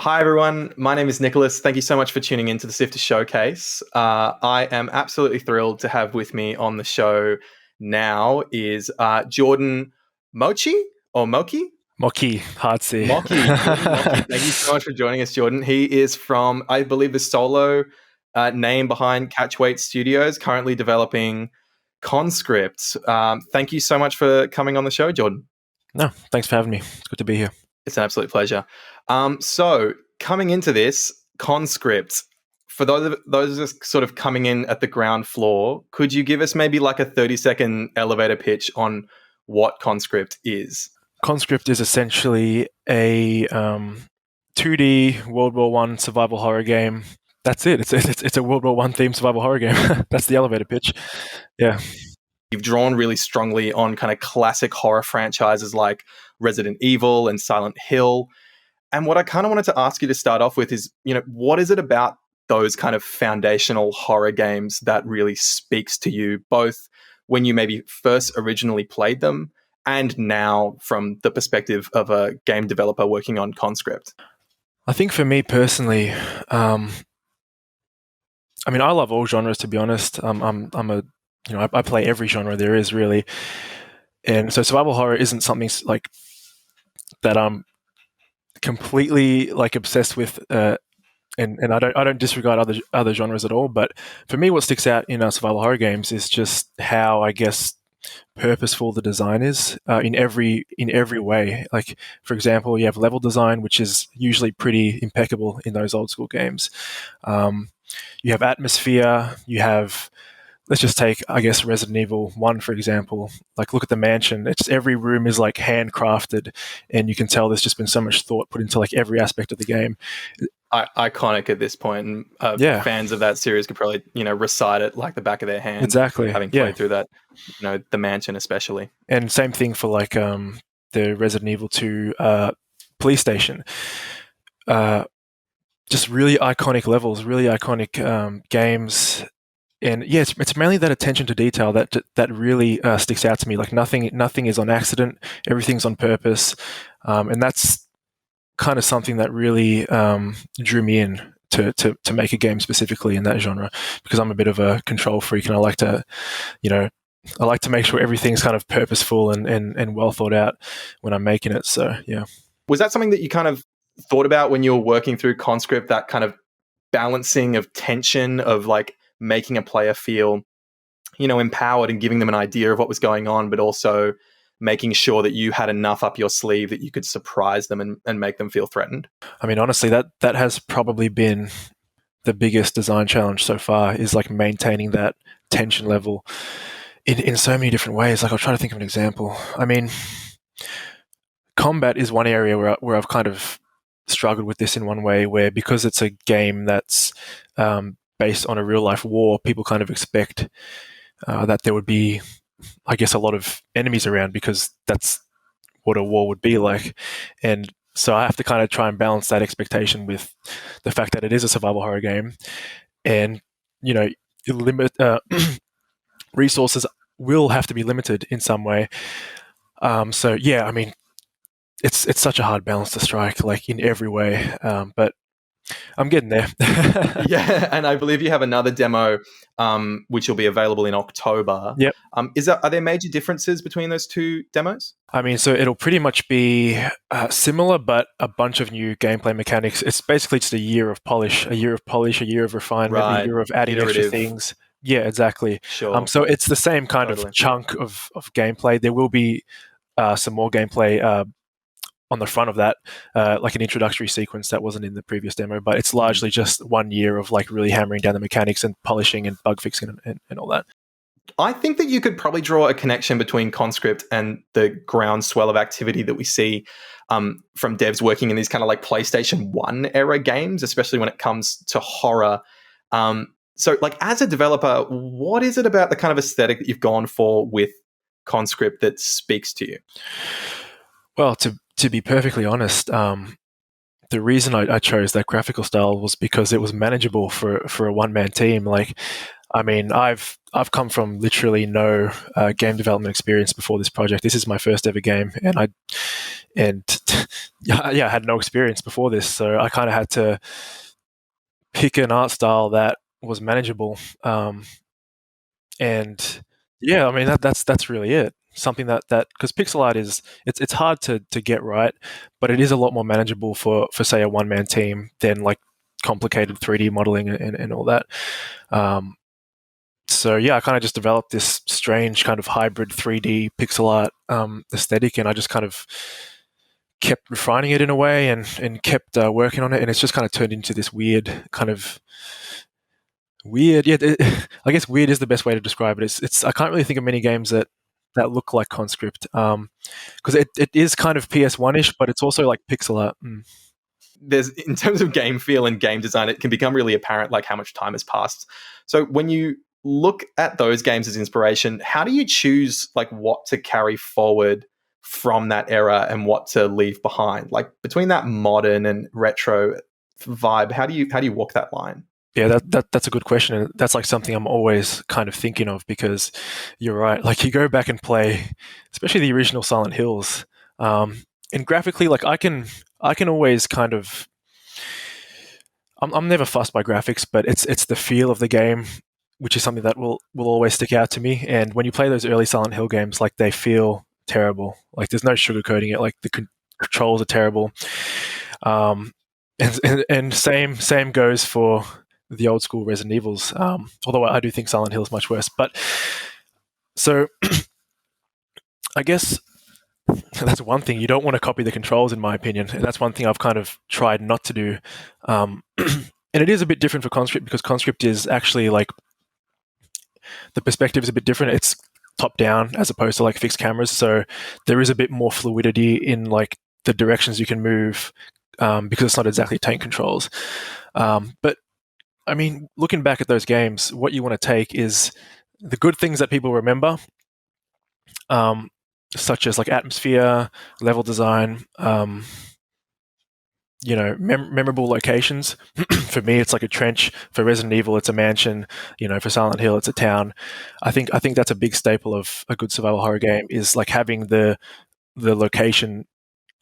Hi, everyone. My name is Nicholas. Thank you so much for tuning in to the Sifter Showcase. I am absolutely thrilled to have with me on the show now is Jordan Mochi or Moki? Moki, hard C. Moki. Jordan Moki. Thank you so much for joining us, Jordan. He is from, I believe, the solo name behind Catchweight Studios, currently developing Conscript. Thank you so much for coming on the show, Jordan. No, thanks for having me. It's good to be here. It's an absolute pleasure. So coming into this, Conscript, for those of us sort of coming in at the ground floor, could you give us maybe like a 30-second elevator pitch on what Conscript is? Conscript is essentially a 2D World War I survival horror game. That's it. It's a World War I themed survival horror game. That's the elevator pitch. Yeah. You've drawn really strongly on kind of classic horror franchises like Resident Evil and Silent Hill. And what I kind of wanted to ask you to start off with is, what is it about those kind of foundational horror games that really speaks to you, both when you maybe first originally played them and now from the perspective of a game developer working on Conscript? I think for me personally, I love all genres, to be honest. I play every genre there is, really. And so survival horror isn't something like that I'm completely like obsessed with, and I don't disregard other genres at all. But for me, what sticks out in survival horror games is just how, I guess, purposeful the design is in every way. Like, for example, you have level design, which is usually pretty impeccable in those old school games. You have atmosphere. You have, let's just take, I guess, Resident Evil 1, for example. Like, look at the mansion. It's every room is like handcrafted, and you can tell there's just been so much thought put into like every aspect of the game. Iconic at this point. And fans of that series could probably, recite it like the back of their hand. Exactly. Having played through that, the mansion especially. And same thing for like the Resident Evil 2 police station. Just really iconic levels, really iconic games. And yeah, it's mainly that attention to detail that really sticks out to me. Like nothing is on accident, everything's on purpose, and that's kind of something that really drew me in to make a game specifically in that genre, because I'm a bit of a control freak and I like to make sure everything's kind of purposeful and well thought out when I'm making it. So yeah. Was that something that you kind of thought about when you were working through Conscript, that kind of balancing of tension of like making a player feel, empowered and giving them an idea of what was going on, but also making sure that you had enough up your sleeve that you could surprise them and make them feel threatened? I mean, honestly, that has probably been the biggest design challenge so far, is like maintaining that tension level in so many different ways. Like, I'll try to think of an example. I mean, combat is one area where I've kind of struggled with this in one way, where because it's a game that's based on a real life war, people kind of expect that there would be, I guess, a lot of enemies around, because that's what a war would be like. And so I have to kind of try and balance that expectation with the fact that it is a survival horror game, and resources will have to be limited in some way. So yeah, I mean, it's such a hard balance to strike, like in every way. But I'm getting there. Yeah, and I believe you have another demo, which will be available in October. Yep. Are there major differences between those two demos? I mean, so it'll pretty much be similar, but a bunch of new gameplay mechanics. It's basically just a year of polish, a year of refinement, a year of adding extra things. Yeah, exactly. Sure. So it's the same kind of chunk of gameplay. There will be some more gameplay on the front of that, like an introductory sequence that wasn't in the previous demo, but it's largely just 1 year of like really hammering down the mechanics and polishing and bug fixing and all that. I think that you could probably draw a connection between Conscript and the groundswell of activity that we see from devs working in these kind of like PlayStation 1 era games, especially when it comes to horror. So like, as a developer, what is it about the kind of aesthetic that you've gone for with Conscript that speaks to you? Well, to be perfectly honest, the reason I chose that graphical style was because it was manageable for a one-man team. Like, I mean, I've come from literally no game development experience before this project. This is my first ever game, and yeah, I had no experience before this, so I kind of had to pick an art style that was manageable. And yeah, I mean that's really it. Something that because pixel art is it's hard to get right, but it is a lot more manageable for say a one man team than like complicated 3D modeling and all that. So yeah, I kind of just developed this strange kind of hybrid 3D pixel art aesthetic, and I just kind of kept refining it in a way and kept working on it, and it's just kind of turned into this weird kind of weird. Yeah, I guess weird is the best way to describe it. It's I can't really think of many games that look like Conscript, because it is kind of PS1-ish, but it's also like pixel art. There's, in terms of game feel and game design, it can become really apparent like how much time has passed. So when you look at those games as inspiration, how do you choose like what to carry forward from that era and what to leave behind? Like between that modern and retro vibe, how do you walk that line? Yeah, that's a good question, and that's like something I'm always kind of thinking of, because you're right. Like you go back and play, especially the original Silent Hills, and graphically, like I can always kind of I'm never fussed by graphics, but it's the feel of the game, which is something that will always stick out to me. And when you play those early Silent Hill games, like they feel terrible. Like there's no sugarcoating it. Like the controls are terrible. And same goes for the old school Resident Evils. Although I do think Silent Hill is much worse. But so I guess that's one thing. You don't want to copy the controls, in my opinion. And that's one thing I've kind of tried not to do. And it is a bit different for Conscript, because Conscript is actually like the perspective is a bit different. It's top down as opposed to like fixed cameras. So there is a bit more fluidity in like the directions you can move, because it's not exactly tank controls. But I mean, looking back at those games, what you want to take is the good things that people remember, such as like atmosphere, level design, memorable locations. For me, it's like a trench. For Resident Evil, it's a mansion. For Silent Hill, it's a town. I think that's a big staple of a good survival horror game, is like having the location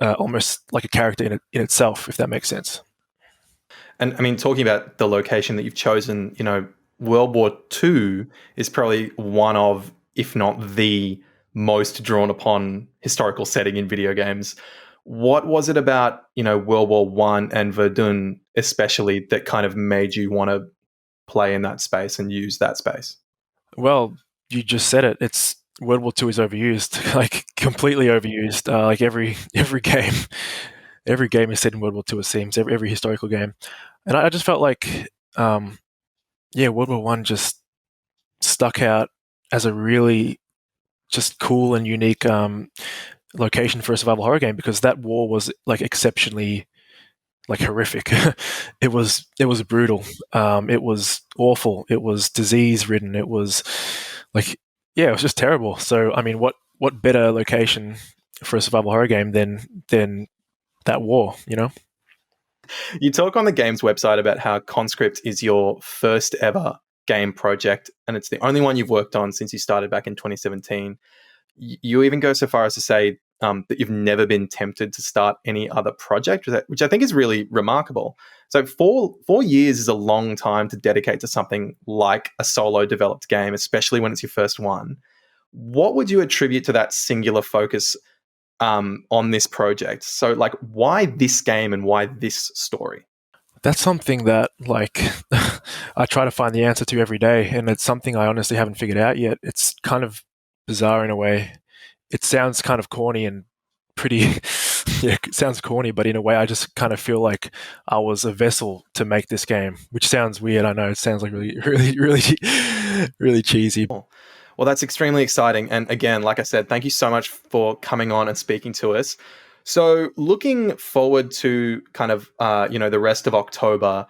almost like a character in itself, if that makes sense. And I mean, talking about the location that you've chosen, World War II is probably one of, if not the most drawn upon historical setting in video games. What was it about, World War One and Verdun especially that kind of made you want to play in that space and use that space? Well, you just said it. It's World War II is overused, like completely overused. Like every game is set in World War II. It seems every historical game, and I just felt like, World War One just stuck out as a really just cool and unique location for a survival horror game, because that war was like exceptionally like horrific. It was brutal. It was awful. It was disease ridden. It was like, it was just terrible. So I mean, what better location for a survival horror game than that war? You talk on the game's website about how Conscript is your first ever game project, and it's the only one you've worked on since you started back in 2017. You even go so far as to say that you've never been tempted to start any other project, which I think is really remarkable. So 4 years is a long time to dedicate to something like a solo developed game, especially when it's your first one. What would you attribute to that singular focus on this project? So like, why this game and why this story? That's something that like I try to find the answer to every day, and it's something I honestly haven't figured out yet. It's kind of bizarre in a way. It sounds kind of corny and pretty it sounds corny, but in a way I just kind of feel like I was a vessel to make this game, which sounds weird. I know it sounds like really really really really cheesy. Well, that's extremely exciting. And again, like I said, thank you so much for coming on and speaking to us. So looking forward to kind of, the rest of October,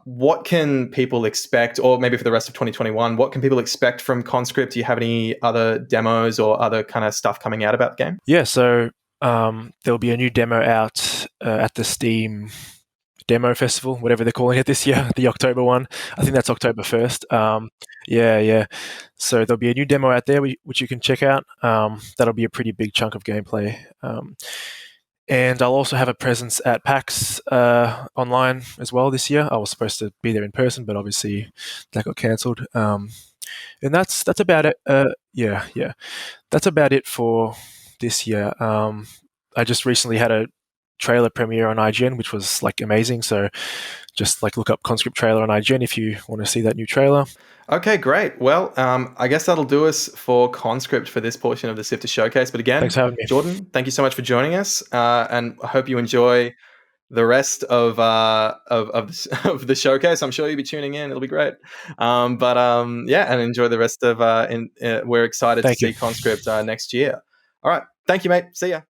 what can people expect, or maybe for the rest of 2021, what can people expect from Conscript? Do you have any other demos or other kind of stuff coming out about the game? Yeah, so there'll be a new demo out at the Steam demo festival, whatever they're calling it this year, the October one. I think that's October 1st. Yeah, yeah. So there'll be a new demo out there which you can check out. That'll be a pretty big chunk of gameplay. And I'll also have a presence at PAX online as well this year. I was supposed to be there in person, but obviously that got cancelled. And that's about it. Yeah, yeah. That's about it for this year. I just recently had a trailer premiere on IGN, which was like amazing. So just like look up Conscript trailer on IGN if you want to see that new trailer. Okay, great. Well, I guess that'll do us for Conscript for this portion of the Sifter Showcase. But again, Thanks for having me. Jordan, thank you so much for joining us, and I hope you enjoy the rest of of the showcase. I'm sure you'll be tuning in. It'll be great. Yeah, and enjoy the rest of. We're excited Thank to you. see Conscript next year. All right, thank you, mate. See ya.